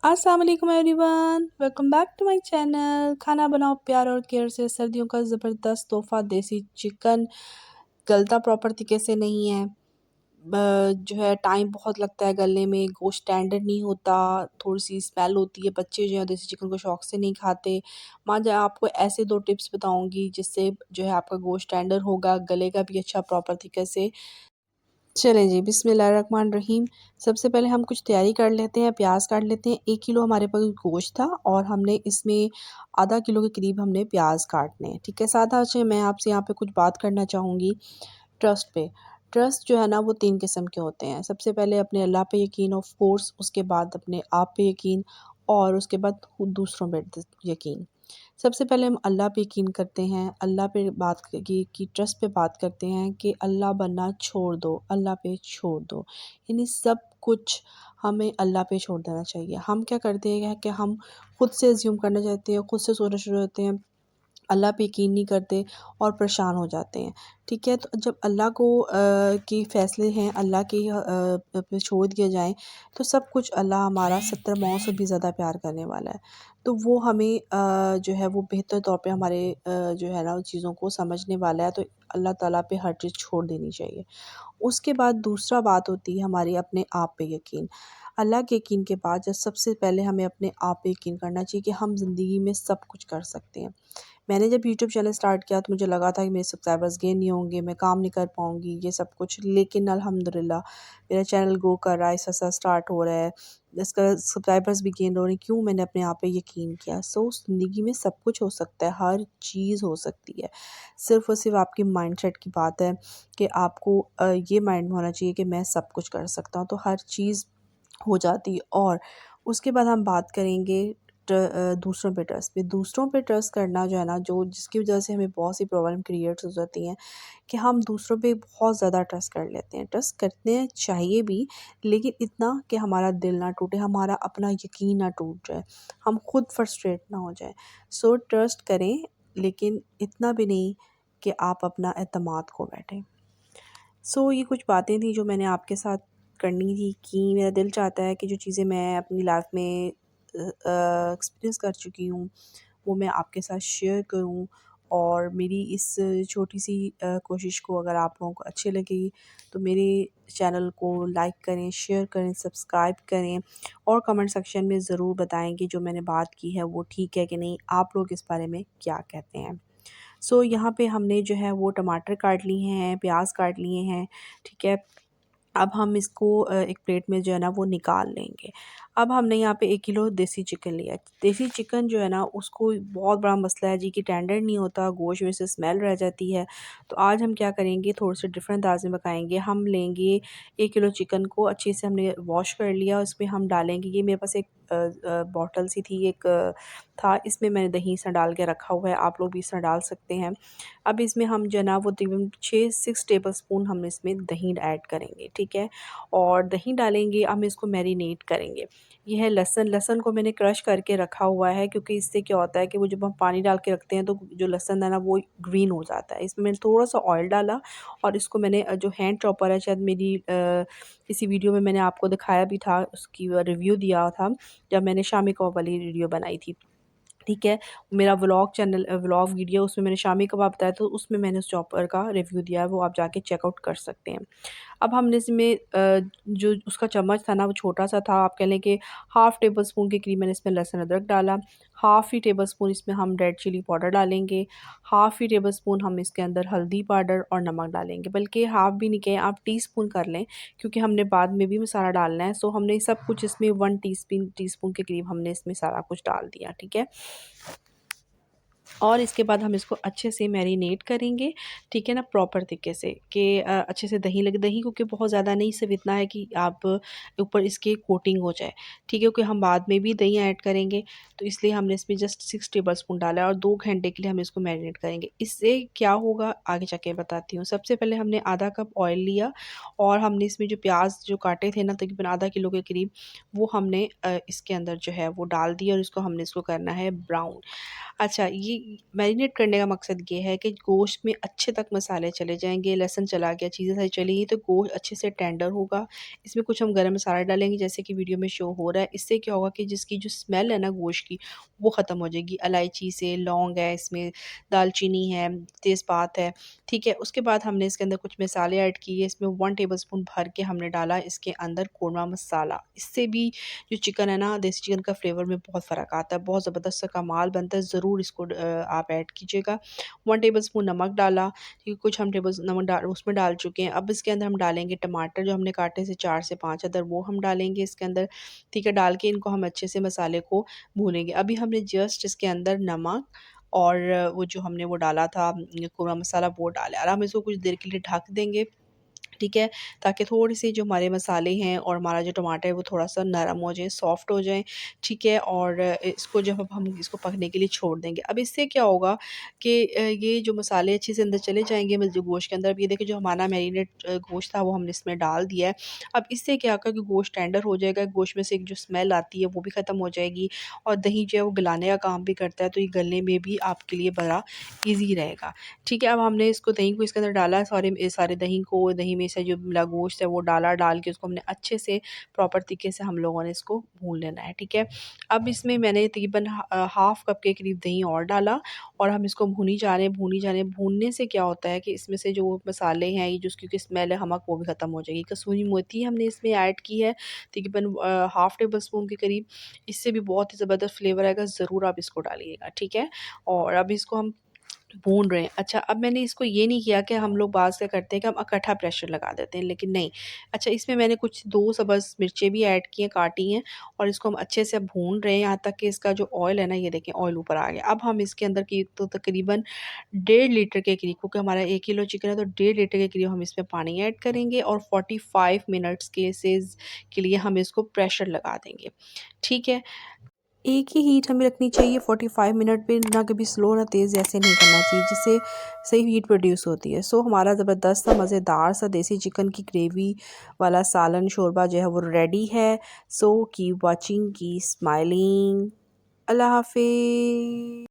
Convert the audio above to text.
अस्सलाम वालेकुम everyone, welcome back to my channel. खाना बनाओ प्यार और केयर से। सर्दियों का ज़बरदस्त तोहफ़ा देसी चिकन गलता प्रॉपर तरीके से नहीं है। जो है टाइम बहुत लगता है गलने में, गोश्त टेंडर नहीं होता, थोड़ी सी स्मेल होती है, बच्चे जो है देसी चिकन को शौक से नहीं खाते। माँ जो आपको ऐसे 2 टिप्स बताऊंगी जिससे जो है आपका गोश्त टेंडर होगा, गलेगा भी अच्छा प्रॉपर तरीके से। चलें जी, बिस्मिल्लाहिर्रहमानिर्रहीम। सबसे पहले हम कुछ तैयारी कर लेते हैं, प्याज काट लेते हैं। 1 किलो हमारे पास गोश्त था और हमने इसमें आधा किलो के करीब हमने प्याज काटने हैं, ठीक है। साथ अच्छा मैं आपसे यहाँ पे कुछ बात करना चाहूँगी ट्रस्ट पे। ट्रस्ट जो है ना वो 3 किस्म के होते हैं। सबसे पहले अपने अल्लाह पे यकीन, ऑफ कोर्स, उसके बाद अपने आप पे यकीन और उसके बाद खुद दूसरों पे यकीन। सबसे पहले हम अल्लाह पे यकीन करते हैं, अल्लाह पे बात की ट्रस्ट पे बात करते हैं कि अल्लाह बनना छोड़ दो, अल्लाह पे छोड़ दो। यानी सब कुछ हमें अल्लाह पे छोड़ देना चाहिए। हम क्या करते हैं कि हम खुद से अज़्यूम करना चाहते हैं, खुद से सोचना शुरू होते हैं, अल्लाह पे यकीन नहीं करते और परेशान हो जाते हैं, ठीक है। तो जब अल्लाह को के फ़ैसले हैं, अल्लाह के पे छोड़ दिया जाए तो सब कुछ अल्लाह हमारा 70 माओं से भी ज़्यादा प्यार करने वाला है। तो वो हमें जो है वो बेहतर तौर पे हमारे जो है ना चीज़ों को समझने वाला है, तो अल्लाह ताला पे हर चीज़ छोड़ देनी चाहिए। उसके बाद दूसरा बात होती है हमारी अपने आप पे यकीन। अल्लाह के यकीन के बाद जब सबसे पहले हमें अपने आप पे यकीन करना चाहिए कि हम ज़िंदगी में सब कुछ कर सकते हैं। मैंने जब यूट्यूब चैनल स्टार्ट किया तो मुझे लगा था कि मेरे सब्सक्राइबर्स गेन नहीं होंगे, मैं काम नहीं कर पाऊँगी, ये सब कुछ। लेकिन अल्हम्दुलिल्लाह मेरा चैनल ग्रो कर रहा है, ऐसा-ऐसा स्टार्ट हो रहा है, इसका सब्सक्राइबर्स भी गेन हो रहे हैं। क्यों? मैंने अपने आप पे यकीन किया। सो ज़िंदगी में सब कुछ हो सकता है, हर चीज़ हो सकती है। सिर्फ़ और सिर्फ़ आपकी माइंडसेट की बात है कि आपको ये माइंड में होना चाहिए कि मैं सब कुछ कर सकता हूँ, तो हर चीज़ हो जाती है। और उसके बाद हम बात करेंगे दूसरों पे ट्रस्ट पे। दूसरों पे ट्रस्ट करना जो है ना, जो जिसकी वजह से हमें बहुत सी प्रॉब्लम क्रिएट हो जाती हैं कि हम दूसरों पे बहुत ज़्यादा ट्रस्ट कर लेते हैं। ट्रस्ट करने चाहिए भी, लेकिन इतना कि हमारा दिल ना टूटे, हमारा अपना यकीन ना टूट जाए, हम खुद फ्रस्ट्रेट ना हो जाएँ। सो ट्रस्ट करें, लेकिन इतना भी नहीं कि आप अपना एतमाद खो बैठें। सो ये कुछ बातें थी जो मैंने आपके साथ करनी थी कि मेरा दिल चाहता है कि जो चीज़ें मैं अपनी लाइफ में एक्सपीरियंस कर चुकी हूँ वो मैं आपके साथ शेयर करूँ। और मेरी इस छोटी सी कोशिश को अगर आप लोगों को अच्छी लगी तो मेरे चैनल को लाइक करें, शेयर करें, सब्सक्राइब करें और कमेंट सेक्शन में ज़रूर बताएं कि जो मैंने बात की है वो ठीक है कि नहीं, आप लोग इस बारे में क्या कहते हैं। सो यहाँ पे हमने जो है वो टमाटर काट लिए हैं, प्याज काट लिए हैं, ठीक है। अब हम इसको एक प्लेट में जो है ना वो निकाल लेंगे। अब हमने यहाँ पे 1 किलो देसी चिकन लिया है। देसी चिकन जो है ना उसको बहुत बड़ा मसला है जी कि टेंडर नहीं होता, गोश्त में से स्मेल रह जाती है। तो आज हम क्या करेंगे, थोड़े से डिफरेंट अंदाज़ में पकाएँगे। हम लेंगे 1 किलो चिकन को अच्छे से हमने वॉश कर लिया, उसमें हम डालेंगे, ये मेरे पास एक बॉटल सी थी, एक था, इसमें मैंने दही सा डाल के रखा हुआ है, आप लोग भी इस तरह डाल सकते हैं। अब इसमें हम जो है ना वो तकरीबन 6 टेबलस्पून हम इसमें दही ऐड करेंगे, ठीक है। और दही डालेंगे, हम इसको मैरिनेट करेंगे। ये है लहसुन। लहसुन को मैंने क्रश करके रखा हुआ है क्योंकि इससे क्या होता है कि वो जब हम पानी डाल के रखते हैं तो जो लहसुन है ना वो ग्रीन हो जाता है। इसमें मैंने थोड़ा-सा ऑयल डाला और इसको मैंने जो हैंड चॉपर है, शायद मेरी किसी वीडियो में मैंने आपको दिखाया भी था, उसकी रिव्यू दिया था जब मैंने शामी कबाब वाली वीडियो बनाई थी। ठीक है, मेरा व्लॉग चैनल व्लॉग वीडियो, उसमें मैंने शामी कबाब बताया, तो उसमें मैंने उस चॉपर का रिव्यू दिया है, वो आप जाके चेकआउट कर सकते हैं। अब हमने इसमें जो उसका चम्मच था ना वो छोटा-सा था, आप कह लें कि हाफ़ टेबल स्पून के करीब मैंने इसमें लहसुन अदरक डाला। हाफ़ ही टेबल स्पून इसमें हम रेड चिली पाउडर डालेंगे। हाफ़ ही टेबल स्पून हम इसके अंदर हल्दी पाउडर और नमक डालेंगे, बल्कि हाफ़ भी नहीं कहें, आप टीस्पून कर लें क्योंकि हमने बाद में भी मसाला डालना है। सो हमने सब कुछ इसमें 1 टीस्पून के करीब हमने इसमें सारा कुछ डाल दिया, ठीक है। और इसके बाद हम इसको अच्छे से मैरिनेट करेंगे, ठीक है ना, प्रॉपर तरीके से कि अच्छे से दही लगे। दही क्योंकि बहुत ज़्यादा नहीं, सिर्फ इतना है कि आप ऊपर इसके कोटिंग हो जाए, ठीक है, क्योंकि हम बाद में भी दही ऐड करेंगे। तो इसलिए हमने इसमें जस्ट 6 टेबलस्पून डाला है और 2 घंटे के लिए हम इसको मैरिनेट करेंगे। इससे क्या होगा आगे जाके बताती हूँ। सबसे पहले हमने आधा कप ऑयल लिया और हमने इसमें जो प्याज जो काटे थे ना तकरीबन आधा किलो के करीब, वो हमने इसके अंदर जो है वो डाल दिया और इसको करना है ब्राउन। अच्छा, मैरिनेट करने का मकसद ये है कि गोश्त में अच्छे तक मसाले चले जाएंगे, लहसुन चला गया, चीज़ें सारी चली गई तो गोश्त अच्छे से टेंडर होगा। इसमें कुछ हम गरम मसाला डालेंगे जैसे कि वीडियो में शो हो रहा है। इससे क्या होगा कि जिसकी जो स्मेल है ना गोश्त की, वो ख़त्म हो जाएगी। इलायची से, लौंग है इसमें, दालचीनी है, तेज़पात है, ठीक है। उसके बाद हमने इसके अंदर कुछ मसाले ऐड किए। इसमें 1 टेबलस्पून भर के हमने डाला इसके अंदर कोरमा मसाला। इससे भी जो चिकन है ना, देसी चिकन का फ्लेवर में बहुत फ़र्क आता है, बहुत ज़बरदस्त सा कमाल बनता है। ज़रूर इसको आप ऐड कीजिएगा। 1 टेबलस्पून नमक डाला, ठीक है, कुछ हम टेबल नमक उसमें डाल चुके हैं। अब इसके अंदर हम डालेंगे टमाटर जो हमने काटे से 4 से 5 अदर, वो हम डालेंगे इसके अंदर, ठीक है। डाल के इनको हम अच्छे से मसाले को भूनेंगे। अभी हमने जस्ट इसके अंदर नमक और वो जो हमने वो डाला था कोरा मसाला, वो डाला और हम इसको कुछ देर के लिए ढक देंगे, ठीक है, ताकि थोड़ी-सी जो हमारे मसाले हैं और हमारा जो टमाटर है वो थोड़ा-सा नरम हो जाए, सॉफ्ट हो जाए, ठीक है। और इसको जब अब हम इसको पकने के लिए छोड़ देंगे। अब इससे क्या होगा कि ये जो मसाले अच्छे से अंदर चले जाएँगे जो गोश्त के अंदर। अब ये देखिए जो हमारा मैरिनेट गोश्त था वो हमने इसमें डाल दिया है। अब इससे क्या होगा कि गोश्त टेंडर हो जाएगा, गोश्त में से एक जो स्मेल आती है वो भी ख़त्म हो जाएगी और दही जो है वो गलाने का काम भी करता है, तो ये गलने में भी आपके लिए बड़ा ईज़ी रहेगा, ठीक है। अब हमने इसको दही को इसके अंदर डाला, सारे दही को, दही में से जो मिला गोश्त है वो डाला, डाल के उसको हमने अच्छे से प्रॉपर तरीके से हम लोगों ने इसको भून लेना है, ठीक है। अब इसमें मैंने तकरीबन हाफ़ कप के करीब दही और डाला और हम इसको भूनी जा रहे हैं, भूनी जा रहे हैं। भूनने से क्या होता है कि इसमें से जो मसाले हैं, ये जो उसकी स्मेल है नमक, वो भी ख़त्म हो जाएगी। कसूरी मेथी हमने इसमें ऐड की है तकरीबन हाफ़ टेबल स्पून के करीब। इससे भी बहुत ही ज़बरदस्त फ्लेवर आएगा, ज़रूर आप इसको डालिएगा, ठीक है। और अब इसको हम भून रहे हैं। अच्छा, अब मैंने इसको ये नहीं किया कि हम लोग बाज़ क्या करते हैं कि हम इकट्ठा प्रेशर लगा देते हैं, लेकिन नहीं। अच्छा, इसमें मैंने कुछ 2 सब्ज़ मिर्चें भी ऐड की हैं, काटी हैं और इसको हम अच्छे से अब भून रहे हैं यहाँ तक कि इसका जो ऑयल है ना, ये देखें ऑयल ऊपर आ गया। अब हम इसके अंदर की तो तकरीबन 1.5 लीटर के करीब, क्योंकि हमारा 1 किलो चिकन है तो 1.5 लीटर के करीब हम इसमें पानी ऐड करेंगे और 45 मिनट्स के लिए हम इसको प्रेशर लगा देंगे, ठीक है। एक ही हीट हमें रखनी चाहिए 45 मिनट पे, ना कभी स्लो ना तेज़, ऐसे नहीं करना चाहिए जिससे सही हीट प्रोड्यूस होती है। सो हमारा ज़बरदस्त सा मज़ेदार सा देसी चिकन की ग्रेवी वाला सालन शोरबा जो है वो रेडी है। So keep watching, keep smiling. अल्लाह हाफ़िज़।